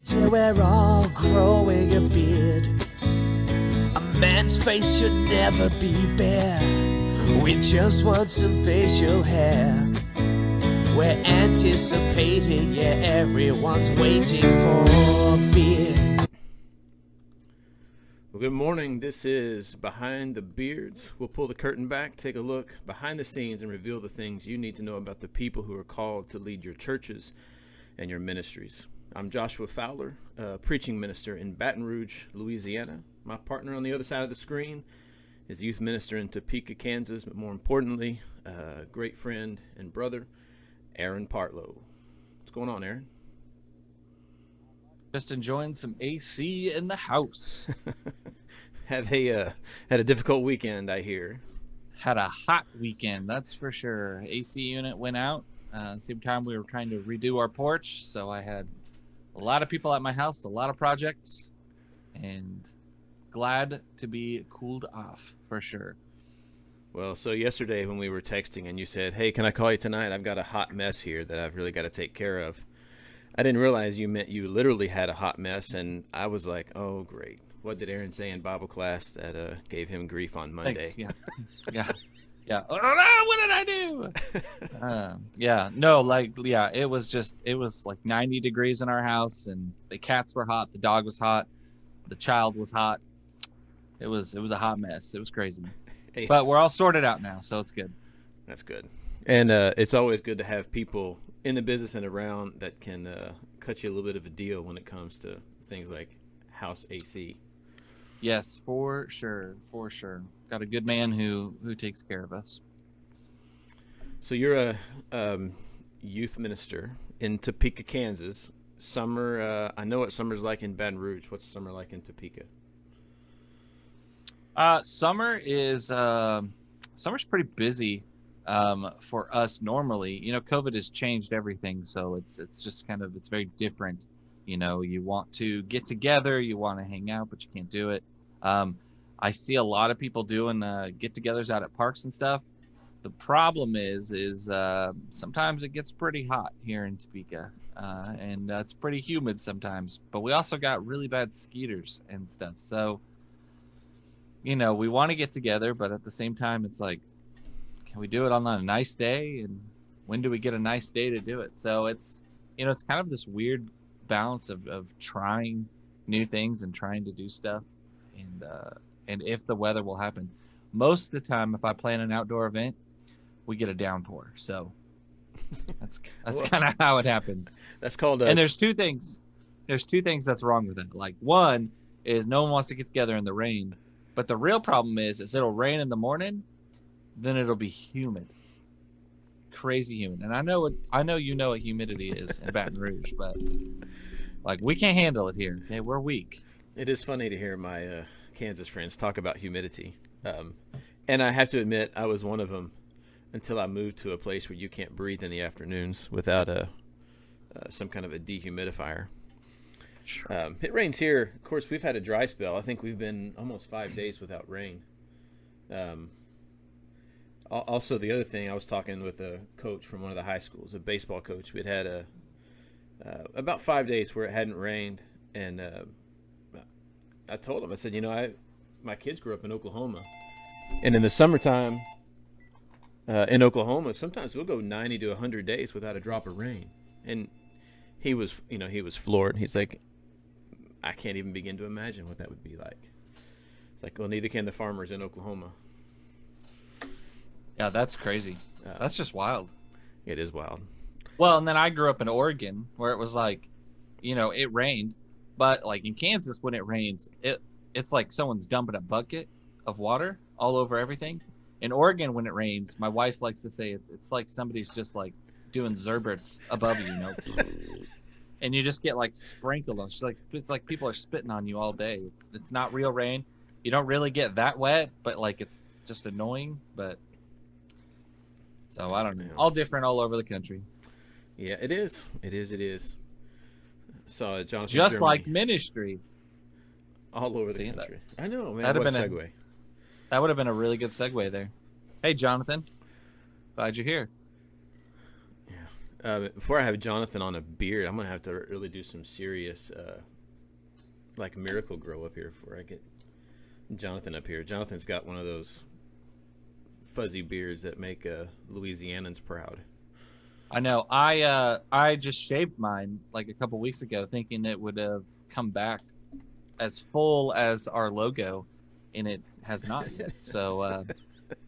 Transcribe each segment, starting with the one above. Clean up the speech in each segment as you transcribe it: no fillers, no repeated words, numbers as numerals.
Till we're all growing a beard. A man's face should never be bare. We just want some facial hair. We're anticipating, yeah, everyone's waiting for a beard. Well, good morning. This is Behind the Beards. We'll pull the curtain back, take a look behind the scenes, and reveal the things you need to know about the people who are called to lead your churches and your ministries. I'm Joshua Fowler, a preaching minister in Baton Rouge, Louisiana. My partner on the other side of the screen is youth minister in Topeka, Kansas, but more importantly, a great friend and brother, Aaron Partlow. What's going on, Aaron? Just enjoying some AC in the house. Had a difficult weekend, I hear. Had a hot weekend, that's for sure. AC unit went out. Same time we were trying to redo our porch, so I had a lot of people at my house, a lot of projects, and glad to be cooled off for sure. Well, so yesterday when we were texting and you said, hey, can I call you tonight? I've got a hot mess here that I've really got to take care of. I didn't realize you meant you literally had a hot mess, and I was like, oh, great. What did Aaron say in Bible class that gave him grief on Monday? Thanks, yeah. Oh, no, what did I do? It was like 90 degrees in our house, and the cats were hot, the dog was hot, the child was hot. It was a hot mess. It was crazy. Hey. But we're all sorted out now, so it's good. That's good. And it's always good to have people in the business and around that can cut you a little bit of a deal when it comes to things like house AC. Yes, for sure. Got a good man who takes care of us. So you're a youth minister in Topeka, Kansas. Summer, I know what summer's like in Baton Rouge. What's summer like in Topeka? Summer's pretty busy for us normally. You know, COVID has changed everything, so it's just it's very different. You know, you want to get together, you want to hang out, but you can't do it. I see a lot of people doing get-togethers out at parks and stuff. The problem is sometimes it gets pretty hot here in Topeka, and it's pretty humid sometimes. But we also got really bad skeeters and stuff. So, you know, we want to get together, but at the same time, it's like, can we do it on a nice day? And when do we get a nice day to do it? So it's kind of this weird balance of trying new things and trying to do stuff, and if the weather will happen. Most of the time, if I plan an outdoor event, we get a downpour. So that's kind of how it happens. That's called. And there's two things that's wrong with it. Like, one is no one wants to get together in the rain, but the real problem is it'll rain in the morning, then it'll be humid, crazy humid. And I know you know what humidity is in Baton Rouge, but like, we can't handle it here. Okay, we're weak. It is funny to hear my Kansas friends talk about humidity. And I have to admit, I was one of them until I moved to a place where you can't breathe in the afternoons without some kind of a dehumidifier. Sure. It rains here. Of course, we've had a dry spell. I think we've been almost 5 days without rain. Also, the other thing, I was talking with a coach from one of the high schools, a baseball coach. We'd had about 5 days where it hadn't rained, and I told him, I said, my kids grew up in Oklahoma, and in the summertime in Oklahoma, sometimes we'll go 90 to 100 days without a drop of rain. And he was floored. He's like, I can't even begin to imagine what that would be like. It's like, well, neither can the farmers in Oklahoma. Yeah, that's crazy. That's just wild. It is wild. Well, and then I grew up in Oregon where it was like, it rained, but like in Kansas, when it rains, it's like someone's dumping a bucket of water all over everything. In Oregon, when it rains, my wife likes to say it's like somebody's just like doing Zerberts above you, and you just get like sprinkled on. She's like, it's like people are spitting on you all day. It's not real rain. You don't really get that wet, but like it's just annoying. But so I don't know. All different all over the country. Yeah, it is. It is. Saw Jonathan. Just Germany, like ministry. all over the country. I know, man. That'd What a have been segue. That would have been a really good segue there. Hey, Jonathan. Glad you're here. Before I have Jonathan on a beard, I'm gonna have to really do some serious, like miracle grow up here before I get Jonathan up here. Jonathan's got one of those fuzzy beards that make Louisianans proud. I know. I just shaved mine like a couple weeks ago, thinking it would have come back as full as our logo, and it has not yet. So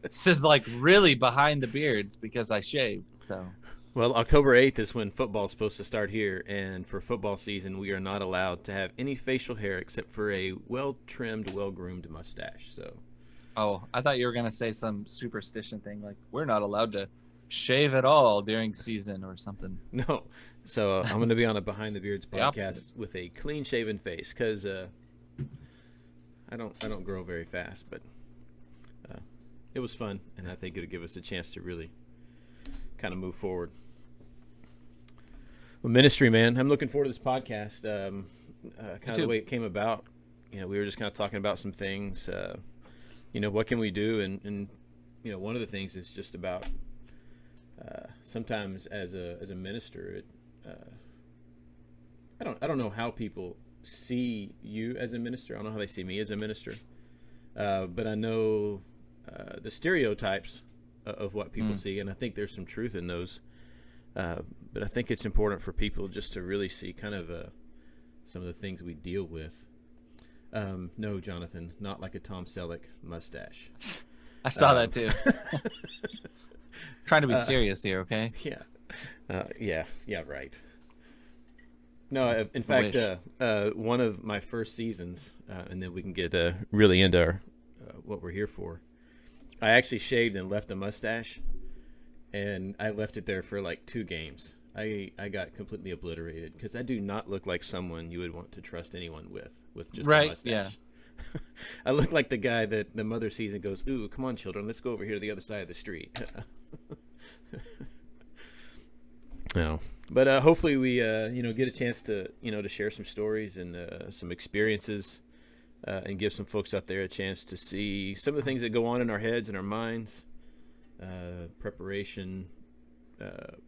this is like really behind the beards because I shaved. So. Well, October 8th is when football's supposed to start here, and for football season, we are not allowed to have any facial hair except for a well-trimmed, well-groomed mustache. So. Oh, I thought you were gonna say some superstition thing like we're not allowed to shave at all during season or something. No. So I'm going to be on a Behind the Beards The podcast opposite. with a clean-shaven face because I don't grow very fast, but it was fun, and I think it'll give us a chance to really kind of move forward. Well, ministry, man, I'm looking forward to this podcast. Kind of the way it came about. You know, we were just kind of talking about some things. You know, what can we do? And you know, one of the things is just about sometimes as a minister, I don't know how people see you as a minister. I don't know how they see me as a minister, but I know the stereotypes of what people see, and I think there's some truth in those. But I think it's important for people just to really see kind of some of the things we deal with. No, Jonathan, not like a Tom Selleck mustache. I saw that too. Trying to be serious here, okay? Yeah. Yeah, right. No, in fact, one of my first seasons, and then we can get really into our, what we're here for. I actually shaved and left a mustache, and I left it there for like 2 games. I got completely obliterated because I do not look like someone you would want to trust anyone with just a mustache. Yeah. I look like the guy that the mother sees and goes, "Ooh, come on, children, let's go over here to the other side of the street." No, but hopefully we get a chance to to share some stories and some experiences, and give some folks out there a chance to see some of the things that go on in our heads and our minds, preparation,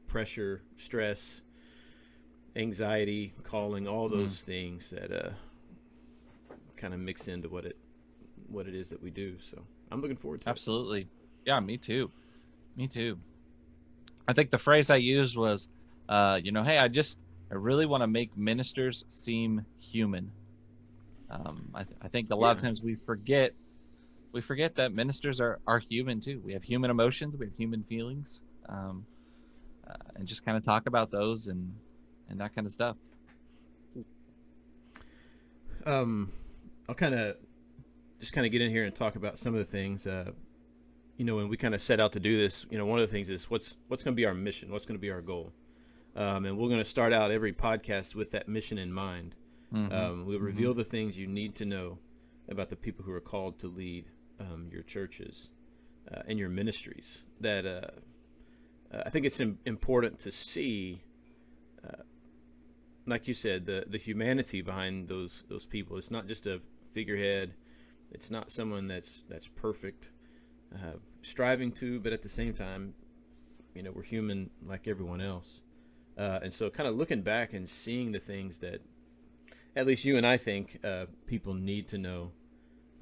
pressure, stress, anxiety, calling, all those things that kind of mix into what it is that we do. So I'm looking forward to it. Absolutely. Yeah, me too. I think the phrase I used was, hey, I really want to make ministers seem human. I think a lot of times we forget that ministers are human too. We have human emotions, we have human feelings, and just kind of talk about those and that kind of stuff. I'll kind of get in here and talk about some of the things. When we kind of set out to do this, one of the things is what's going to be our mission, what's going to be our goal, and we're going to start out every podcast with that mission in mind. We'll reveal the things you need to know about the people who are called to lead your churches and your ministries. That I think it's important to see, like you said, the humanity behind those people. It's not just a figurehead. It's not someone that's perfect, striving to, but at the same time, we're human like everyone else. And so kind of looking back and seeing the things that at least you and I think people need to know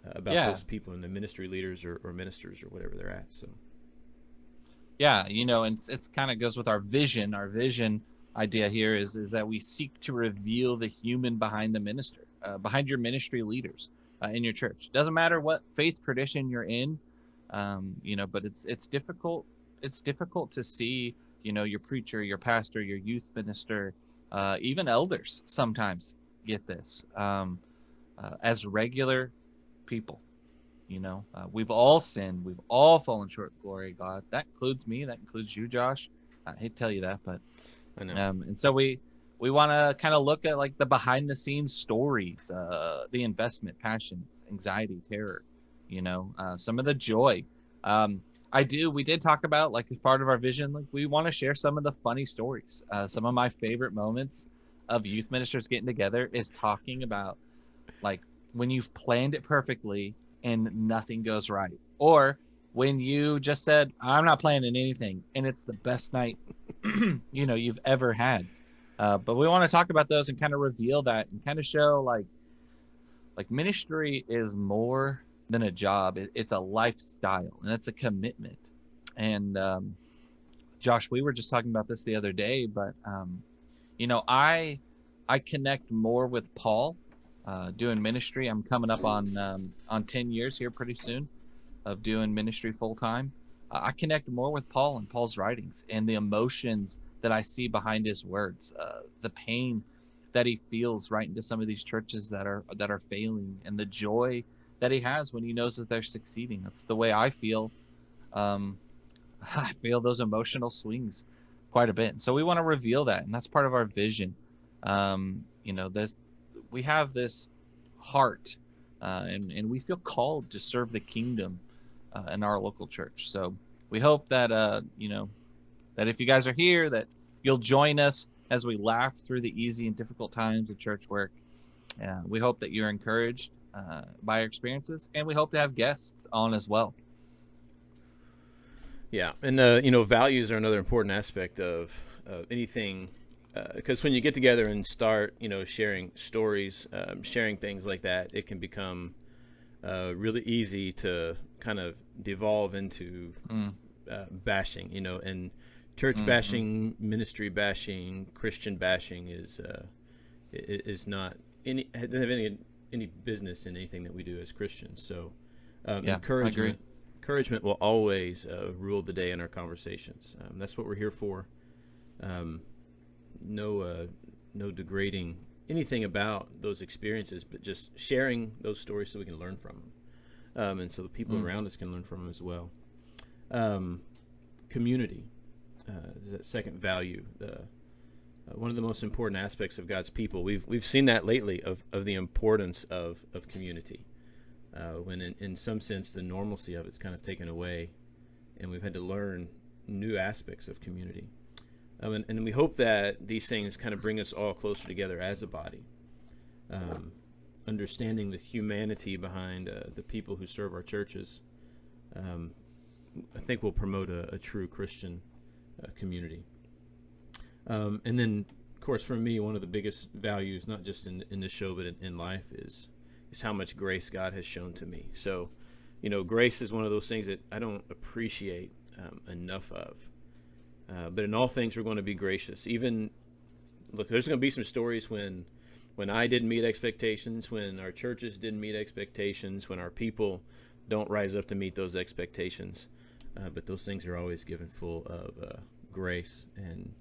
about those people and the ministry leaders or ministers or whatever they're at. So, yeah, and it's kind of goes with our vision. Our vision idea here is that we seek to reveal the human behind the minister, behind your ministry leaders in your church. It doesn't matter what faith tradition you're in, but it's difficult. It's difficult to see, your preacher, your pastor, your youth minister, even elders sometimes get this as regular people. We've all sinned. We've all fallen short of the glory of God. That includes me. That includes you, Josh. I hate to tell you that, but I know. And so we want to kind of look at like the behind the scenes stories, the investment, passions, anxiety, terror, some of the joy. We did talk about, like, as part of our vision, like we want to share some of the funny stories. Some of my favorite moments of youth ministers getting together is talking about, like, when you've planned it perfectly and nothing goes right, or when you just said, I'm not planning anything, and it's the best night you've ever had. But we want to talk about those and kind of reveal that and kind of show like ministry is more than a job. It's a lifestyle and it's a commitment. And Josh, we were just talking about this the other day, but I connect more with Paul doing ministry. I'm coming up on 10 years here pretty soon of doing ministry full time. I connect more with Paul and Paul's writings and the emotions that I see behind his words, the pain that he feels right into some of these churches that are failing, and the joy that he has when he knows that they're succeeding. That's the way I feel. I feel those emotional swings quite a bit. And so we want to reveal that, and that's part of our vision. We have this heart, and we feel called to serve the kingdom in our local church. So we hope that that if you guys are here, that you'll join us as we laugh through the easy and difficult times of church work. We hope that you're encouraged by our experiences, and we hope to have guests on as well. Yeah, and values are another important aspect of anything, because when you get together and start, sharing stories, sharing things like that, it can become really easy to kind of devolve into bashing, and church bashing, ministry bashing, Christian bashing is not doesn't have any business in anything that we do as Christians. So encouragement will always rule the day in our conversations. That's what we're here for. No degrading anything about those experiences, but just sharing those stories so we can learn from them, and so the people around us can learn from them as well. Community is that second value. One of the most important aspects of God's people. We've seen that lately of the importance of community. When in some sense the normalcy of it's kind of taken away, and we've had to learn new aspects of community. And we hope that these things kind of bring us all closer together as a body, understanding the humanity behind the people who serve our churches. I think will promote a true Christian community. And then, of course, for me, one of the biggest values, not just in this show, but in life, is how much grace God has shown to me. So, grace is one of those things that I don't appreciate enough of. But in all things, we're going to be gracious. Even, look, there's going to be some stories when I didn't meet expectations, when our churches didn't meet expectations, when our people don't rise up to meet those expectations. But those things are always given full of grace. And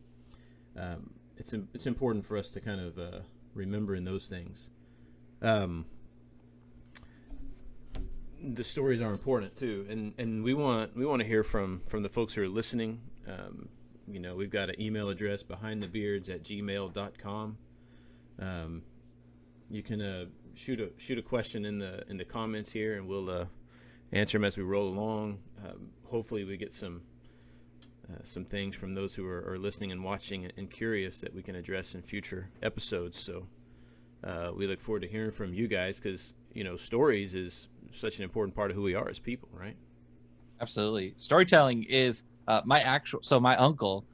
it's important for us to kind of remember in those things. The stories are important too, and we want to hear from the folks who are listening. We've got an email address, behindthebeards@gmail.com. You can shoot a question in the comments here, and we'll answer them as we roll along. Hopefully, we get some things from those who are listening and watching and curious that we can address in future episodes. So we look forward to hearing from you guys, because stories is such an important part of who we are as people, right? Absolutely. Storytelling is my uncle,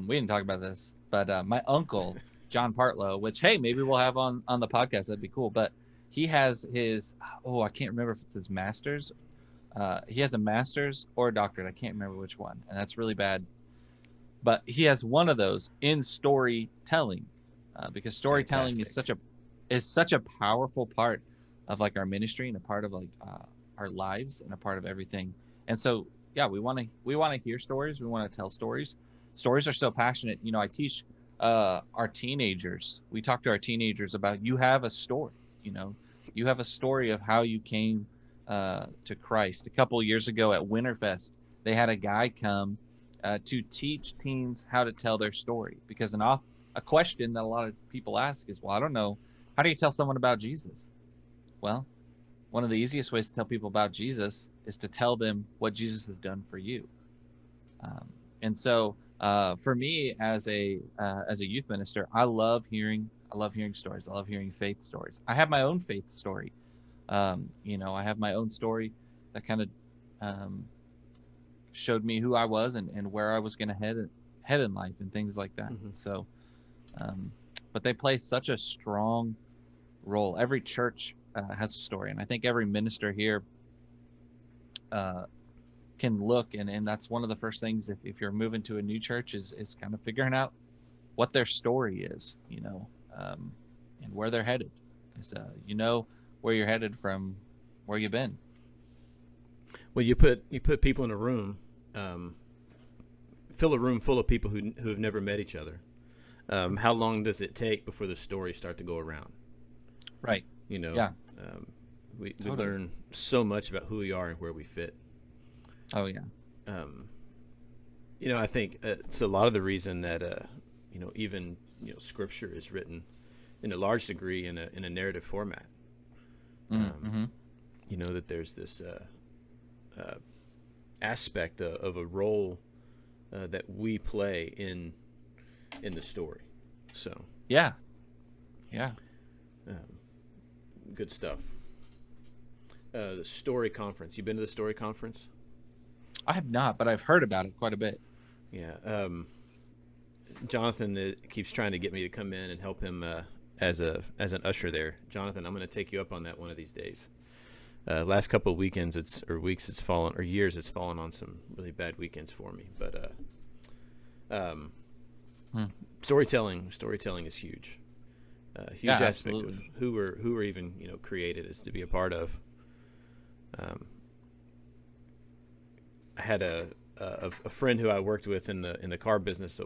we didn't talk about this, but my uncle, John Partlow, which, hey, maybe we'll have on the podcast. That'd be cool. But he has his, I can't remember if it's his master's. He has a master's or a doctorate. I can't remember which one, and that's really bad. But he has one of those in storytelling, because storytelling is such a powerful part of like our ministry and a part of like our lives and a part of everything. And so, yeah, we want to hear stories. We want to tell stories. Stories are so passionate. I teach our teenagers. We talk to our teenagers about, you have a story. You have a story of how you came to Christ. A couple of years ago at Winterfest, they had a guy come to teach teens how to tell their story, because a question that a lot of people ask is, well, I don't know, how do you tell someone about Jesus? Well, one of the easiest ways to tell people about Jesus is to tell them what Jesus has done for you. And so for me as a youth minister, I love hearing stories. I love hearing faith stories. I have my own faith story. I have my own story that kind of showed me who I was and where I was going to head head in life and things like that. Mm-hmm. So, but they play such a strong role. Every church has a story, and I think every minister here can look, and that's one of the first things if you're moving to a new church is kind of figuring out what their story is, and where they're headed. Is where you're headed from where you've been. Well, you put people in a room, fill a room full of people who have never met each other. How long does it take before the stories start to go around? Right. Yeah. We learn so much about who we are and where we fit. Oh yeah. I think it's a lot of the reason that even Scripture is written in a large degree in a narrative format. Mm-hmm. That there's this aspect of a role that we play in the story. So yeah. Good stuff. The Story Conference. You been to the Story Conference? I have not, but I've heard about it quite a bit. Yeah. Jonathan keeps trying to get me to come in and help him as an usher there. Jonathan, I'm going to take you up on that one of these days. Last couple of weekends, it's fallen, or years, it's fallen on some really bad weekends for me. But storytelling is huge. Huge aspect absolutely. of who we're even created is to be a part of. I had a friend who I worked with in the car business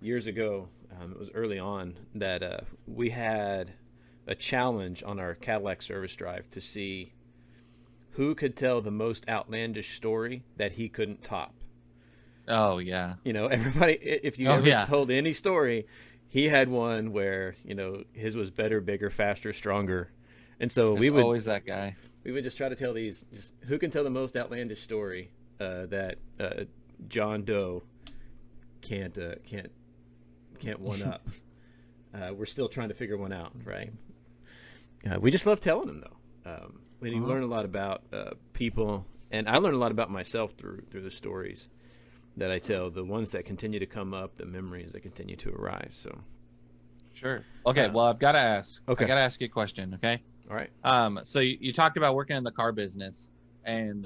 years ago. It was early on that we had a challenge on our Cadillac service drive to see who could tell the most outlandish story that he couldn't top. Oh yeah. Everybody, if you told any story, he had one where his was better, bigger, faster, stronger, and so we would always that guy. We would just try to tell these. Just who can tell the most outlandish story that John Doe can't one up. We're still trying to figure one out, right? We just love telling them though. When you learn a lot about people, and I learn a lot about myself through the stories that I tell, the ones that continue to come up, the memories that continue to arise. So, sure. Okay. Well, I've got to ask. Okay. I got to ask you a question. Okay. All right. So you talked about working in the car business, and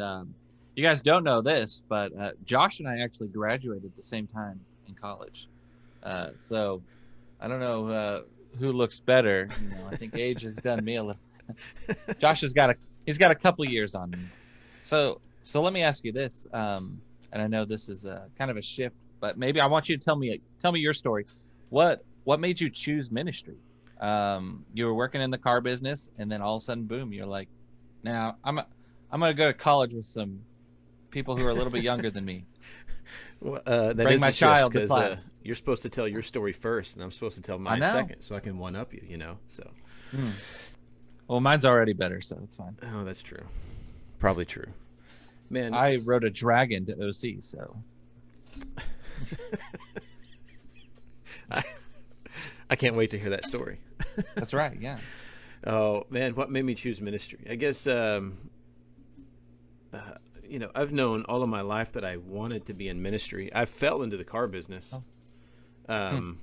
you guys don't know this, but Josh and I actually graduated at the same time in college. So I don't know who looks better. I think age has done me a little. Josh has got a couple years on me. So let me ask you this, and I know this is kind of a shift, but maybe I want you to tell me your story. What made you choose ministry? You were working in the car business, and then all of a sudden, boom, you're like, now I'm gonna go to college with some people who are a little bit younger than me. Well, that Bring is my a shift, child to 'cause, class. you're supposed to tell your story first, and I'm supposed to tell mine second, so I can one up you. So. Well, mine's already better, so it's fine. Oh, that's true. Probably true. Man, I rode a dragon to OC, so. I can't wait to hear that story. That's right, yeah. Oh man, what made me choose ministry? I guess I've known all of my life that I wanted to be in ministry. I fell into the car business. We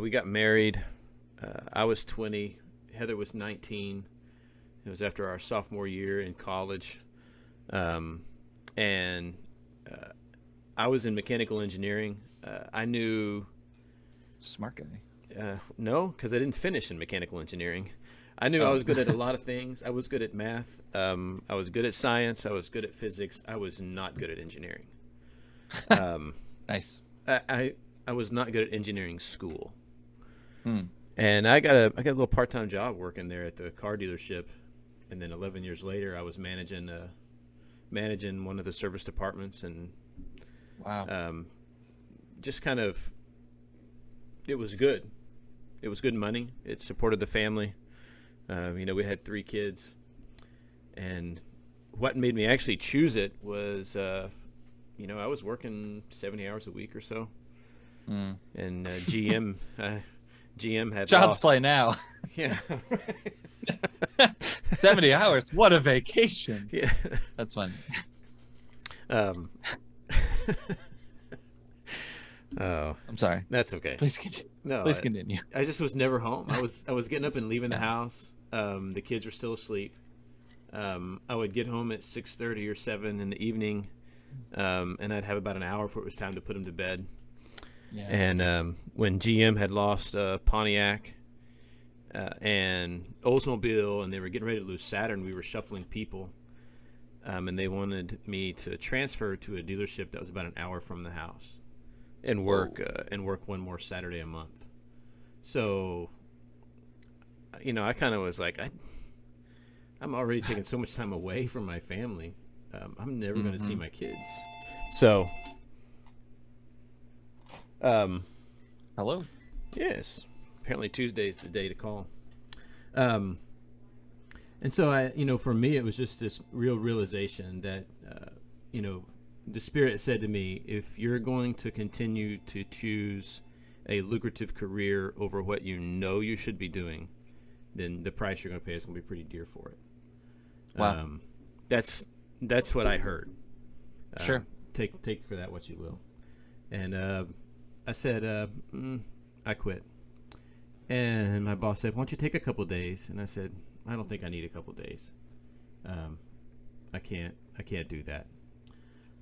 got married. I was 20. Heather was 19. It was after our sophomore year in college, and I was in mechanical engineering. I knew. Smart guy. No, because I didn't finish in mechanical engineering. I knew I was good at a lot of things. I was good at math. I was good at science. I was good at physics. I was not good at engineering. Nice. I was not good at engineering school. And I got a little part-time job working there at the car dealership, and then 11 years later, I was managing one of the service departments, and wow, just kind of, it was good. It was good money. It supported the family. We had 3 kids, and what made me actually choose it was, I was working 70 hours a week or so, and GM had child's lost. play now. Yeah. 70 hours. What a vacation. Yeah. That's fun. Oh, I'm sorry. that's okay. Please continue. No, Please continue. I just was never home. I was getting up and leaving the house. The kids were still asleep. I would get home at 6:30 or 7 in the evening, and I'd have about an hour before it was time to put them to bed. Yeah. And when GM had lost Pontiac and Oldsmobile, and they were getting ready to lose Saturn, we were shuffling people, and they wanted me to transfer to a dealership that was about an hour from the house, and work one more Saturday a month. So, I kind of was like, I'm already taking so much time away from my family. I'm never going to see my kids. So, hello. Yes. Apparently Tuesday's the day to call. And so for me, it was just this real realization that, the Spirit said to me, if you're going to continue to choose a lucrative career over what you should be doing, then the price you're going to pay is going to be pretty dear for it. Wow. That's what I heard. Sure. Take for that what you will. And I said, I quit. And my boss said, why don't you take a couple days? And I said, I don't think I need a couple days. I can't do that.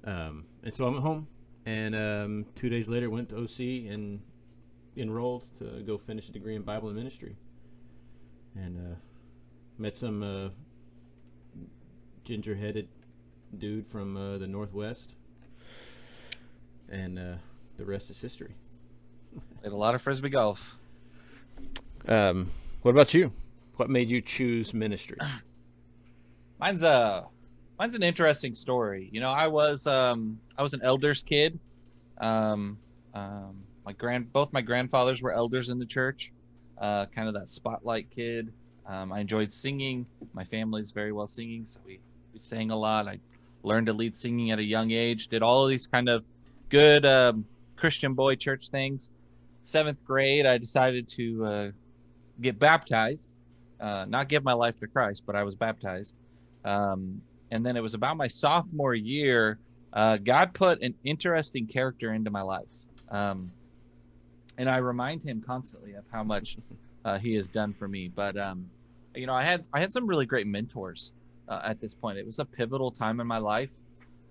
And so I went home, and 2 days later went to OC and enrolled to go finish a degree in Bible and ministry. And met some ginger-headed dude from the Northwest, and the rest is history. Played a lot of Frisbee golf. What about you? What made you choose ministry? Mine's an interesting story. I was an elders kid. Both my grandfathers were elders in the church. Kind of that spotlight kid. I enjoyed singing. My family's very well singing, so we sang a lot. I learned to lead singing at a young age. Did all of these kind of good Christian boy church things. 7th grade, I decided to get baptized. Not give my life to Christ, but I was baptized. And then it was about my sophomore year, God put an interesting character into my life. And I remind him constantly of how much he has done for me. But I had some really great mentors at this point. It was a pivotal time in my life.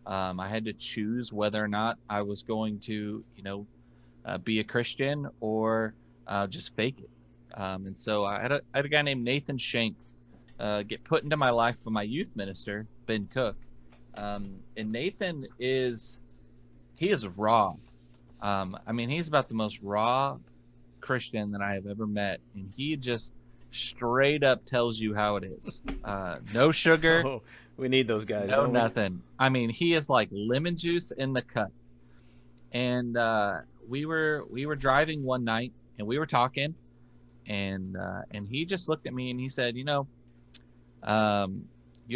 I had to choose whether or not I was going to, be a Christian or just fake it. And so I had a guy named Nathan Shank get put into my life by my youth minister, Ben Cook. And Nathan is raw. He's about the most raw Christian that I have ever met, and he just straight up tells you how it is. No sugar. Oh, we need those guys. No nothing. He is like lemon juice in the cut. And we were driving one night, and we were talking, and he just looked at me and he said, you're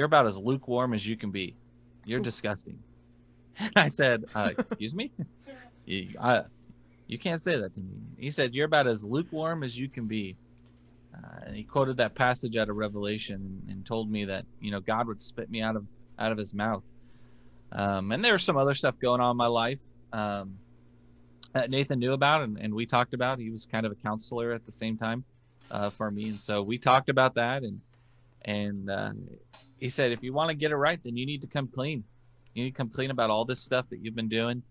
about as lukewarm as you can be. You're disgusting. And I said, excuse me? You can't say that to me. He said, you're about as lukewarm as you can be. And he quoted that passage out of Revelation and told me that, God would spit me out of his mouth. And there was some other stuff going on in my life that Nathan knew about and we talked about. He was kind of a counselor at the same time for me. And so we talked about that. And he said, if you want to get it right, then you need to come clean. You need to come clean about all this stuff that you've been doing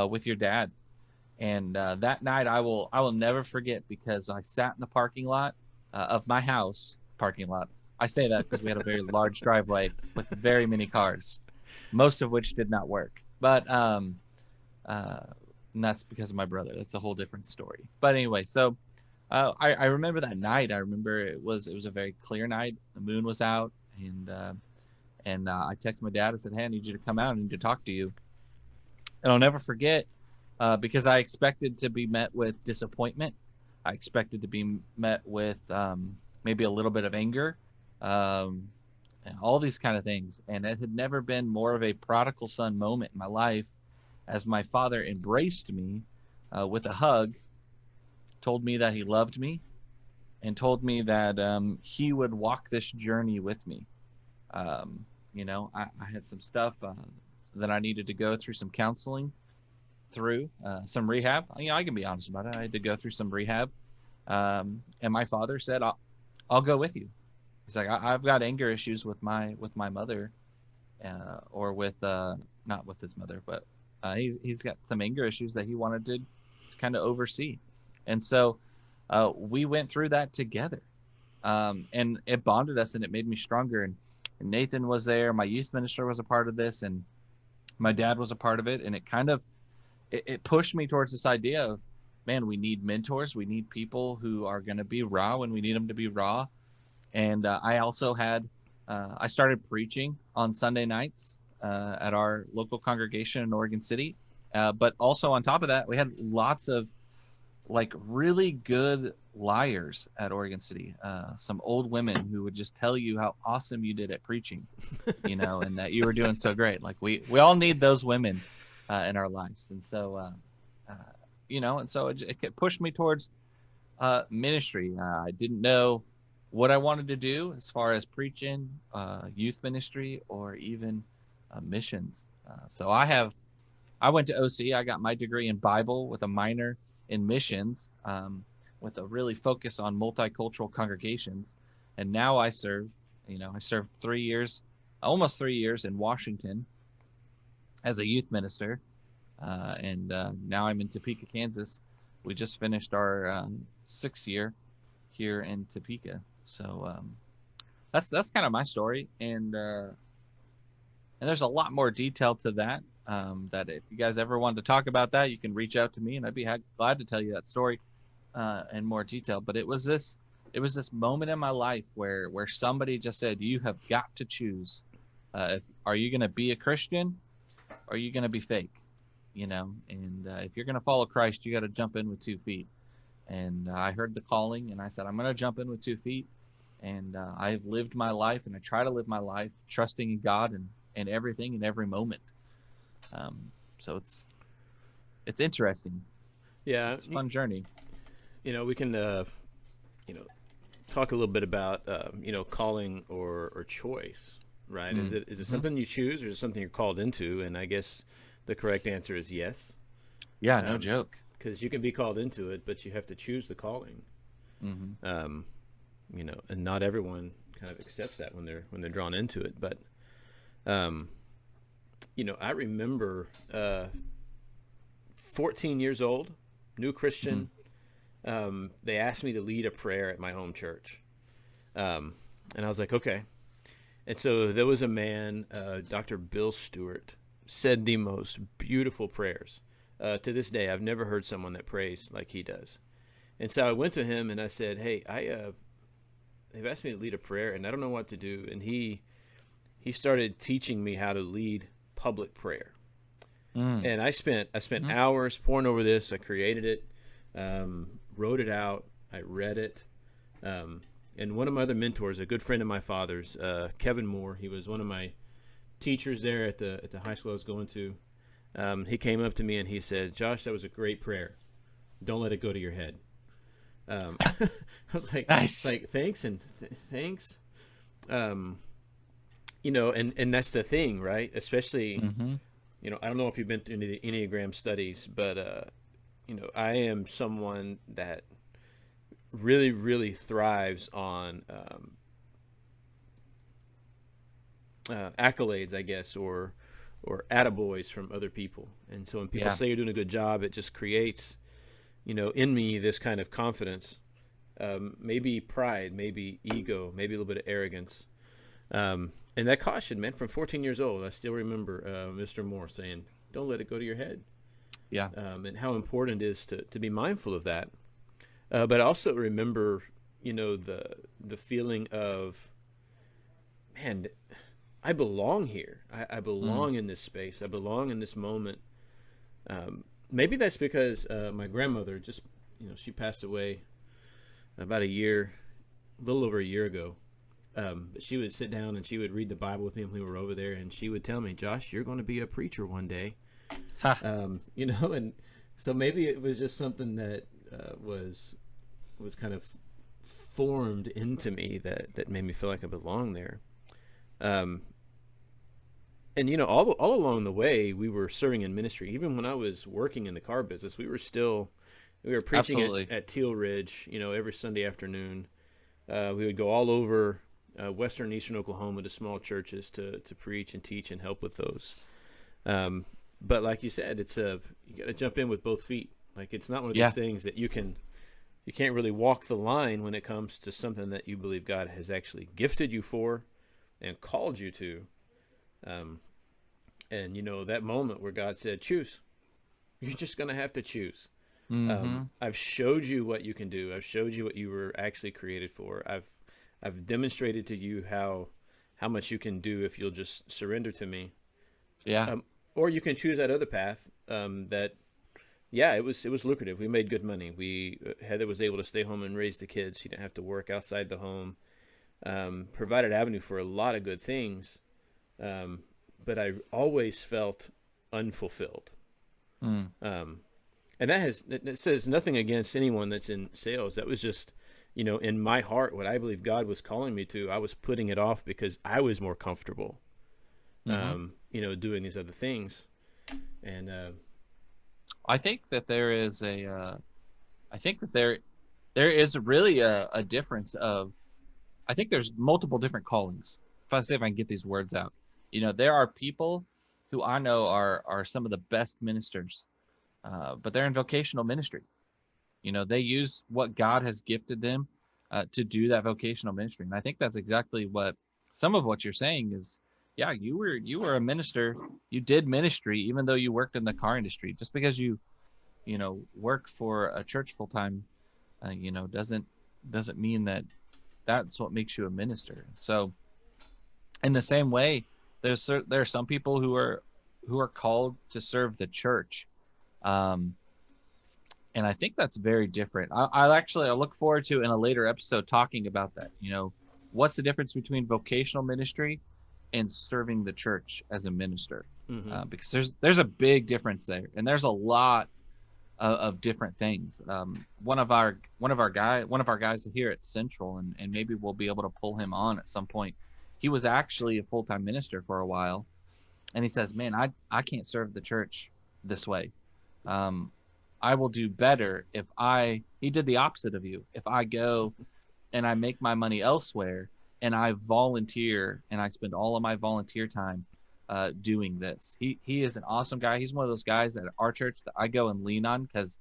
with your dad. And that night I will never forget, because I sat in the parking lot of my house parking lot. I say that because we had a very large driveway with very many cars, most of which did not work. But and that's because of my brother. That's a whole different story. But anyway, so I remember that night. I remember it was a very clear night. The moon was out, and I texted my dad. I said, "Hey, I need you to come out. I need to talk to you." And I'll never forget, because I expected to be met with disappointment. I expected to be met with maybe a little bit of anger, and all these kind of things. And it had never been more of a prodigal son moment in my life, as my father embraced me with a hug, told me that he loved me, and told me that he would walk this journey with me. I had some stuff, that I needed to go through some counseling, through some rehab. I can be honest about it. I had to go through some rehab. And my father said, I'll go with you. He's like, I've got anger issues with my mother, or with not with his mother, but he's got some anger issues that he wanted to kind of oversee. And so we went through that together, and it bonded us, and it made me stronger. And Nathan was there. My youth minister was a part of this, and my dad was a part of it. And it kind of it pushed me towards this idea of, man, we need mentors. We need people who are going to be raw when we need them to be raw. And I also had I started preaching on Sunday nights at our local congregation in Oregon City. But also on top of that, we had lots of like really good liars at Oregon City. Some old women who would just tell you how awesome you did at preaching, and that you were doing so great. Like we all need those women in our lives. And so, and so it pushed me towards ministry. I didn't know what I wanted to do as far as preaching, youth ministry, or even missions. So I went to OC. I got my degree in Bible with a minor in missions, with a really focus on multicultural congregations. And now I serve 3 years, almost 3 years in Washington as a youth minister. And now I'm in Topeka, Kansas. We just finished our 6th year here in Topeka. So that's kind of my story. And there's a lot more detail to that. That if you guys ever wanted to talk about that, you can reach out to me, and I'd be glad to tell you that story in more detail. But it was this moment in my life where somebody just said, you have got to choose. Are you going to be a Christian, or are you going to be fake? And if you're going to follow Christ, you got to jump in with 2 feet. And I heard the calling, and I said, I'm going to jump in with 2 feet. And I've lived my life, and I try to live my life trusting in God and everything in every moment. So it's interesting. Yeah, it's a fun journey. We can talk a little bit about calling or choice, right? Mm-hmm. Is it something you choose, or is it something you're called into? And I guess the correct answer is yes. Yeah, no joke. Because you can be called into it, but you have to choose the calling. Mm-hmm. And not everyone kind of accepts that when they're drawn into it. But I remember 14 years old, new Christian. Mm-hmm. They asked me to lead a prayer at my home church. And I was like, okay. And so there was a man, Dr. Bill Stewart, said the most beautiful prayers. To this day, I've never heard someone that prays like he does. And so I went to him and I said, hey, they've asked me to lead a prayer and I don't know what to do. And he started teaching me how to lead public prayer. And I spent hours poring over this. I created it, wrote it out. I read it. And one of my other mentors, a good friend of my father's, Kevin Moore, he was one of my teachers there at the high school I was going to. He came up to me and he said, Josh, that was a great prayer. Don't let it go to your head. I was like, nice. Thanks and thanks. And that's the thing, right? Especially, I don't know if you've been through the Enneagram studies, but, I am someone that really, really thrives on accolades, I guess, or attaboys from other people. And so when people say you're doing a good job, it just creates, in me this kind of confidence, maybe pride, maybe ego, maybe a little bit of arrogance. And that caution, man, from 14 years old, I still remember Mr. Moore saying, don't let it go to your head. Yeah. And how important it is to be mindful of that. But I also remember, the feeling of, man, I belong here. I belong in this space. I belong in this moment. Maybe that's because my grandmother just, she passed away about a little over a year ago. But she would sit down and she would read the Bible with me when we were over there, and she would tell me, Josh, you're going to be a preacher one day. And so maybe it was just something that was kind of formed into me that made me feel like I belong there. And all along the way, we were serving in ministry. Even when I was working in the car business, we were preaching at Teal Ridge. Every Sunday afternoon, we would go all over western and eastern Oklahoma to small churches to preach and teach and help with those. But like you said, you got to jump in with both feet. Like, it's not one of these things that you can't really walk the line when it comes to something that you believe God has actually gifted you for and called you to. And that moment where God said, choose, you're just going to have to choose. Mm-hmm. I've showed you what you can do. I've showed you what you were actually created for. I've demonstrated to you how much you can do if you'll just surrender to me. Yeah. Or you can choose that other path. It was lucrative. We made good money. Heather was able to stay home and raise the kids. She didn't have to work outside the home. Provided avenue for a lot of good things. But I always felt unfulfilled. And it says nothing against anyone that's in sales. That was just, in my heart, what I believe God was calling me to. I was putting it off because I was more comfortable, doing these other things. And I think that there is there is really a difference of, I think there's multiple different callings. If I can get these words out, there are people who I know are some of the best ministers, but they're in vocational ministry. They use what God has gifted them to do that vocational ministry. And I think that's exactly some of what you're saying is, yeah, you were a minister. You did ministry, even though you worked in the car industry. Just because you work for a church full time, doesn't mean that that's what makes you a minister. So in the same way, there are some people who are called to serve the church. And I think that's very different. I look forward to in a later episode talking about that. What's the difference between vocational ministry and serving the church as a minister? Mm-hmm. Because there's a big difference there, and there's a lot of different things. One of our guys here at Central, and maybe we'll be able to pull him on at some point. He was actually a full-time minister for a while, and he says, "Man, I can't serve the church this way. I will do better if he did the opposite of you. If I go and I make my money elsewhere and I volunteer and I spend all of my volunteer time doing this." He is an awesome guy. He's one of those guys at our church that I go and lean on, because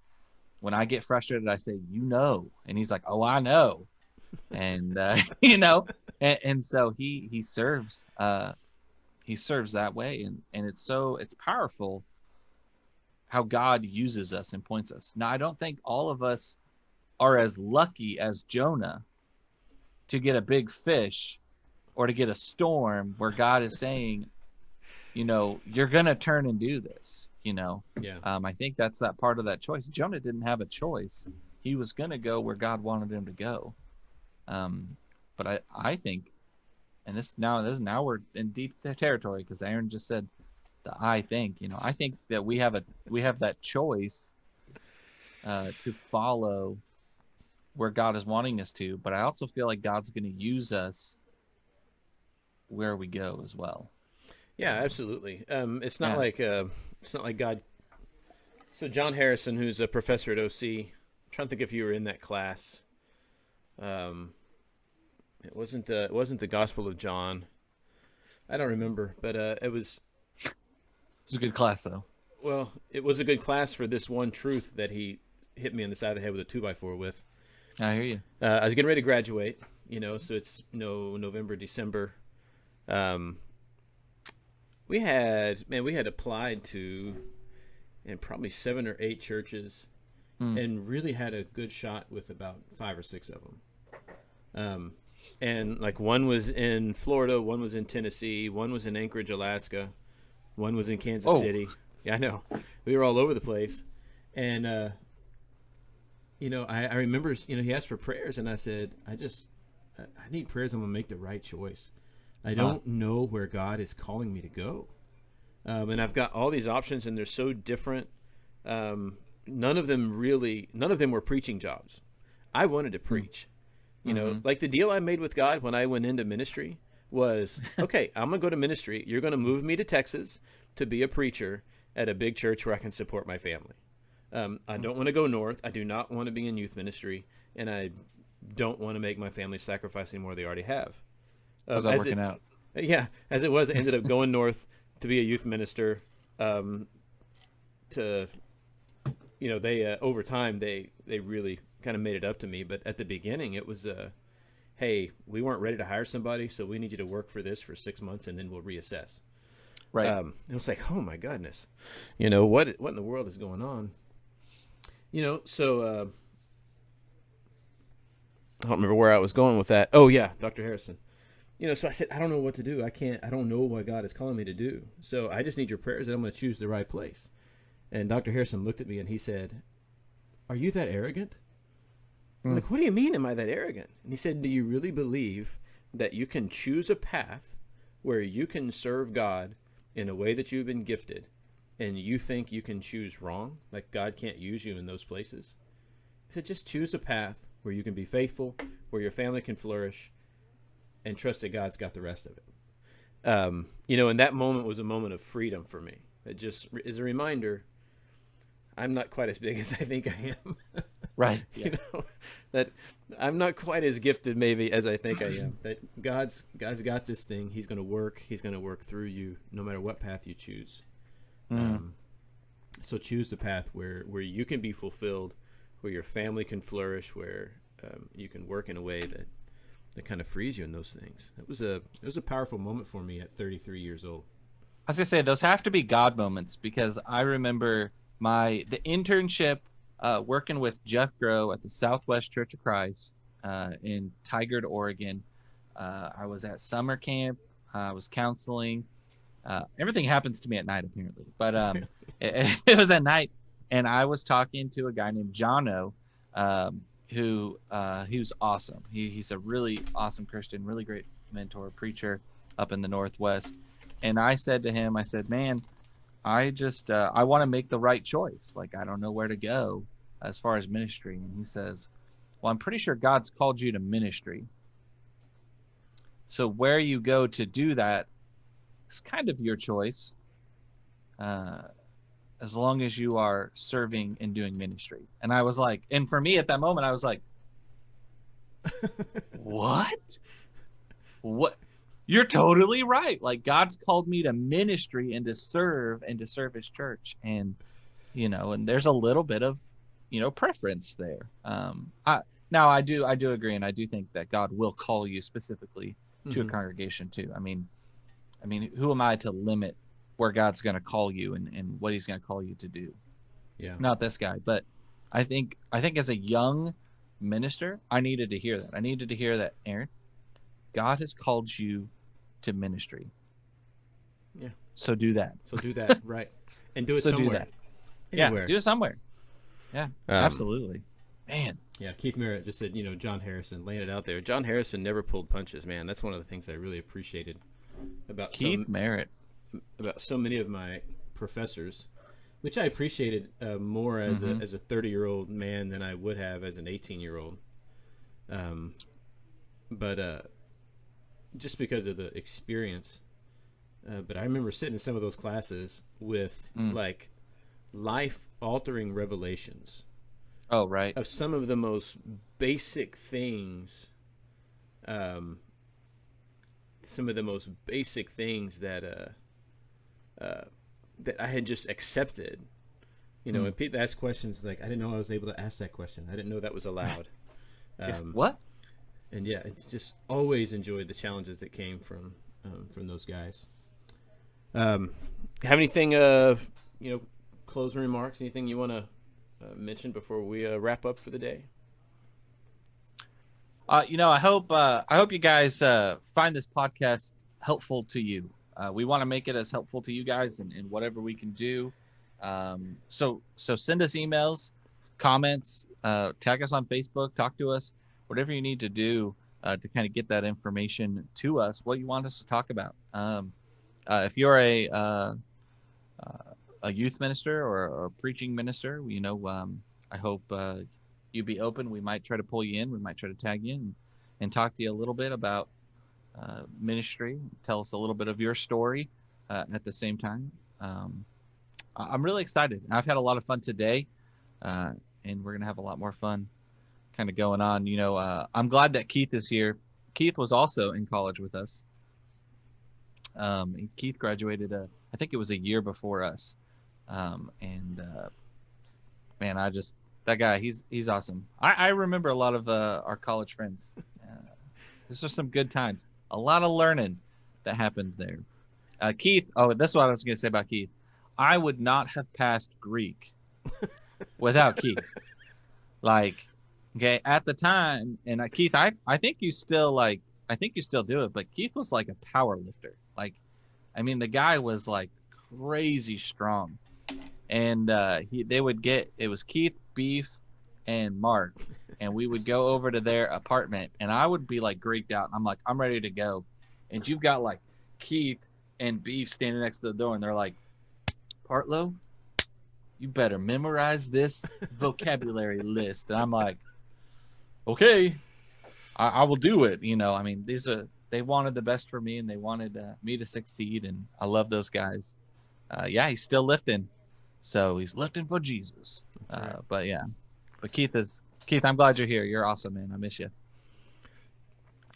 when I get frustrated, I say, and he's like, "Oh, I know." And, and so he serves that way. And it's powerful how God uses us and points us. Now, I don't think all of us are as lucky as Jonah to get a big fish or to get a storm where God is saying, you're going to turn and do this, Yeah. I think that's that part of that choice. Jonah didn't have a choice. He was going to go where God wanted him to go. But I think, and now we're in deep territory, because Aaron just said, I think that we have that choice to follow where God is wanting us to, but I also feel like God's going to use us where we go as well. Yeah, absolutely. It's not like God. So John Harrison, who's a professor at OC, I'm trying to think if you were in that class. It wasn't the Gospel of John. I don't remember, but it was. It was a good class, though. Well, it was a good class for this one truth that he hit me on the side of the head with a 2x4 with. I hear you. I was getting ready to graduate, so it's November, December. We had applied to, and probably 7 or 8 churches, and really had a good shot with about 5 or 6 of them. And like one was in Florida, one was in Tennessee, one was in Anchorage, Alaska. One was in Kansas City. Yeah, I know. We were all over the place. And, I remember, he asked for prayers, and I said, I need prayers. I'm going to make the right choice. I don't know where God is calling me to go. And I've got all these options, and they're so different. None of them were preaching jobs. I wanted to preach. Like the deal I made with God when I went into ministry was, okay, I'm going to go to ministry. You're going to move me to Texas to be a preacher at a big church where I can support my family. I don't want to go north. I do not want to be in youth ministry, and I don't want to make my family sacrifice any more they already have. How's that working out? Yeah, as it was, I ended up going north to be a youth minister. To, they over time they really kind of made it up to me. But at the beginning, it was, hey, we weren't ready to hire somebody, so we need you to work for this for 6 months, and then we'll reassess. Right. It was like, oh my goodness, what in the world is going on? So I don't remember where I was going with that. Oh yeah, Dr. Harrison. So I said, I don't know what to do. I don't know what God is calling me to do. So I just need your prayers that I'm going to choose the right place. And Dr. Harrison looked at me and he said, are you that arrogant? I'm like, what do you mean am I that arrogant? And he said, do you really believe that you can choose a path where you can serve God in a way that you've been gifted, and you think you can choose wrong, like God can't use you in those places? He said, just choose a path where you can be faithful, where your family can flourish, and trust that God's got the rest of it. And that moment was a moment of freedom for me. It just is a reminder, I'm not quite as big as I think I am. Right. Yeah. That I'm not quite as gifted maybe as I think I am. That God's got this thing. He's going to work. He's going to work through you no matter what path you choose. So choose the path where you can be fulfilled, where your family can flourish, where you can work in a way that kind of frees you in those things. It was a powerful moment for me at 33 years old. I was gonna say those have to be God moments, because I remember the internship working with Jeff Grow at the Southwest Church of Christ in Tigard, Oregon. I was at summer camp. I was counseling. Everything happens to me at night apparently, but it was at night, and I was talking to a guy named Jono, who's awesome. He's a really awesome Christian, really great mentor, preacher up in the Northwest. And I said to him, man, I just I want to make the right choice. Like, I don't know where to go as far as ministry. And he says, well, I'm pretty sure God's called you to ministry. So where you go to do that is kind of your choice, as long as you are serving and doing ministry. And I was like, and for me at that moment, I was like, what? You're totally right. Like, God's called me to ministry and to serve his church. And, and there's a little bit of, preference there. I do agree. And I do think that God will call you specifically to a congregation too. I mean, who am I to limit where God's going to call you and what he's going to call you to do? Yeah. Not this guy, but I think as a young minister, I needed to hear that. I needed to hear that, Aaron, God has called you to ministry. Yeah. So do that. Right. And do it so somewhere. Do that. Anywhere. Yeah, do it somewhere. Yeah, absolutely. Man. Yeah, Keith Merritt just said, John Harrison, laying it out there. John Harrison never pulled punches, man. That's one of the things I really appreciated about Keith Merritt. About so many of my professors, which I appreciated more as a 30-year-old man than I would have as an 18-year-old. But just because of the experience. But I remember sitting in some of those classes with like life-altering revelations. Oh, right. Of some of the most basic things. Some of the most basic things that I had just accepted. And people ask questions like, I didn't know I was able to ask that question. I didn't know that was allowed. What? And yeah, it's just always enjoyed the challenges that came from those guys. Have anything, closing remarks? Anything you want to mention before we wrap up for the day? I hope you guys find this podcast helpful to you. We want to make it as helpful to you guys in whatever we can do. So send us emails, comments, tag us on Facebook, talk to us, whatever you need to do to kind of get that information to us, what you want us to talk about. If you're a youth minister or a preaching minister, I hope you be open. We might try to pull you in. We might try to tag you in and talk to you a little bit about ministry. Tell us a little bit of your story at the same time. I'm really excited. I've had a lot of fun today, and we're going to have a lot more fun kind of going on. I'm glad that Keith is here. Keith was also in college with us. Keith graduated, I think it was a year before us. Man, that guy, he's awesome. I remember a lot of our college friends. This was some good times. A lot of learning that happened there. Keith, that's what I was going to say about Keith. I would not have passed Greek without Keith. Okay, at the time, and Keith, I think you still do it, but Keith was like a power lifter. The guy was like crazy strong. And it was Keith, Beef, and Mark, and we would go over to their apartment, and I would be like Greeked out. I'm like, I'm ready to go, and you've got like Keith and Beef standing next to the door, and they're like, Partlow, you better memorize this vocabulary list. And I'm like, okay, I will do it. They wanted the best for me, and they wanted me to succeed, and I love those guys. He's still lifting. So he's lifting for Jesus. Right. But Keith, I'm glad you're here. You're awesome, man. I miss you.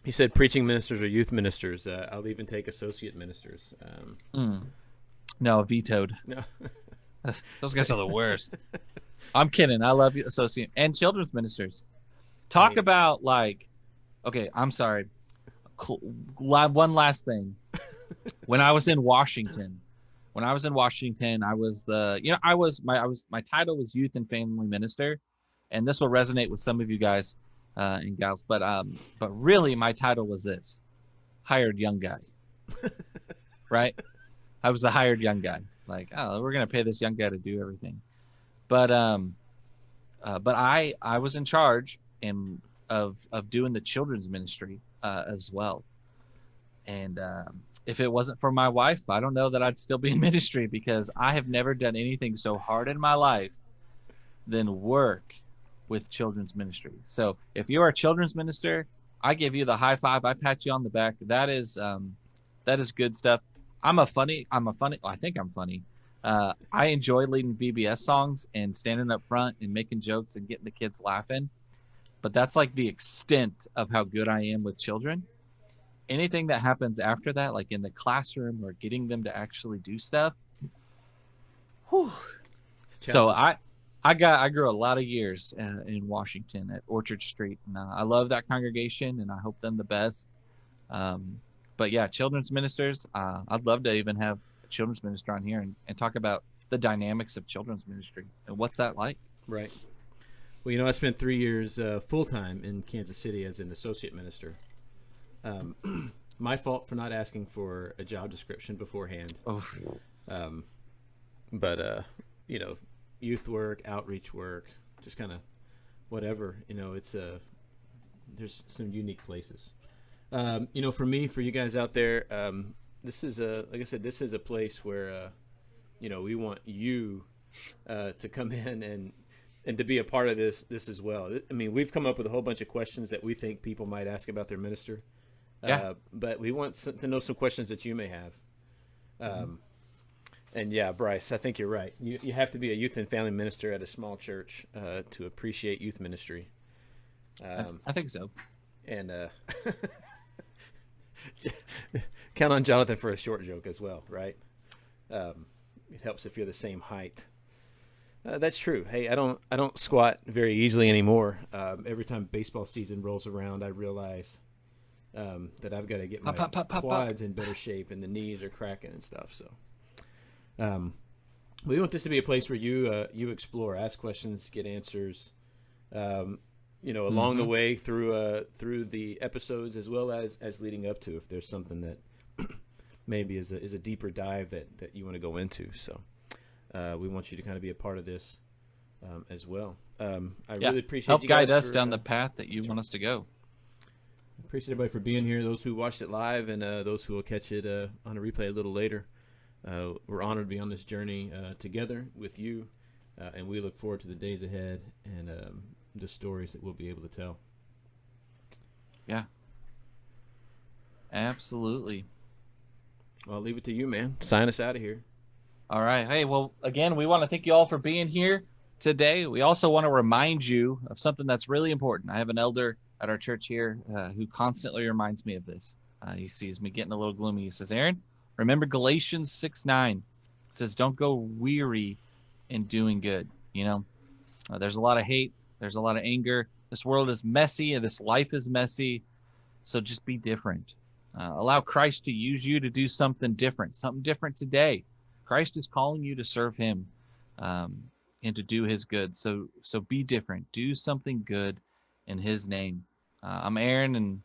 He said preaching ministers or youth ministers. I'll even take associate ministers. No, vetoed. No. Those guys are the worst. I'm kidding. I love you, associate and children's ministers. Talk about okay, I'm sorry. One last thing. When I was in Washington, I was my title was youth and family minister, and this will resonate with some of you guys and gals. But really, my title was this: hired young guy. Right? I was the hired young guy. We're gonna pay this young guy to do everything. But I was in charge of doing the children's ministry as well, and. If it wasn't for my wife, I don't know that I'd still be in ministry, because I have never done anything so hard in my life than work with children's ministry. So if you're a children's minister, I give you the high five. I pat you on the back. That is good stuff. I think I'm funny. I enjoy leading VBS songs and standing up front and making jokes and getting the kids laughing. But that's like the extent of how good I am with children. Anything that happens after that, like in the classroom or getting them to actually do stuff. Whew. So I grew a lot of years in Washington at Orchard Street, and I love that congregation, and I hope them the best. But yeah, children's ministers. I'd love to even have a children's minister on here and talk about the dynamics of children's ministry and what's that like. Right. Well, I spent 3 years full time in Kansas City as an associate minister. My fault for not asking for a job description beforehand. But youth work, outreach work, just kind of whatever. It's there's some unique places. For me, for you guys out there, this is like I said, this is a place where we want you to come in and to be a part of this as well. We've come up with a whole bunch of questions that we think people might ask about their minister. But we want to know some questions that you may have. And yeah, Bryce, I think you're right. You have to be a youth and family minister at a small church to appreciate youth ministry. I think so. And count on Jonathan for a short joke as well, right? It helps if you're the same height. That's true. Hey, I don't squat very easily anymore. Every time baseball season rolls around, I realize that I've got to get my quads in better shape, and the knees are cracking and stuff. So, we want this to be a place where you explore, ask questions, get answers. Along the way through the episodes, as well as leading up to, if there's something that maybe is a deeper dive that you want to go into. So, we want you to kind of be a part of this as well. I really appreciate help you guys guide us down the path that you want us to go. Appreciate everybody for being here, those who watched it live and those who will catch it on a replay a little later. We're honored to be on this journey together with you, and we look forward to the days ahead and the stories that we'll be able to tell. Yeah. Absolutely. Well, I'll leave it to you, man. Sign us out of here. All right. Hey, well, again, we want to thank you all for being here today. We also want to remind you of something that's really important. I have an elder at our church here who constantly reminds me of this. He sees me getting a little gloomy. He says, Aaron, remember Galatians 6:9. It says, don't go weary in doing good. You know, there's a lot of hate. There's a lot of anger. This world is messy and this life is messy. So just be different. Allow Christ to use you to do something different today. Christ is calling you to serve him and to do his good. So be different. Do something good in his name. I'm Aaron, and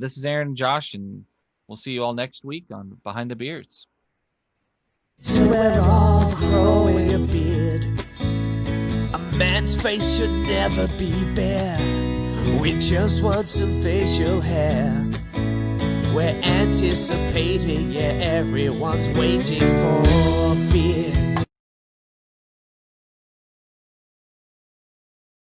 this is Aaron and Josh, and we'll see you all next week on Behind the Beards. To it all growing a beard. A man's face should never be bare. We just want some facial hair. We're anticipating, yeah, everyone's waiting for a beard.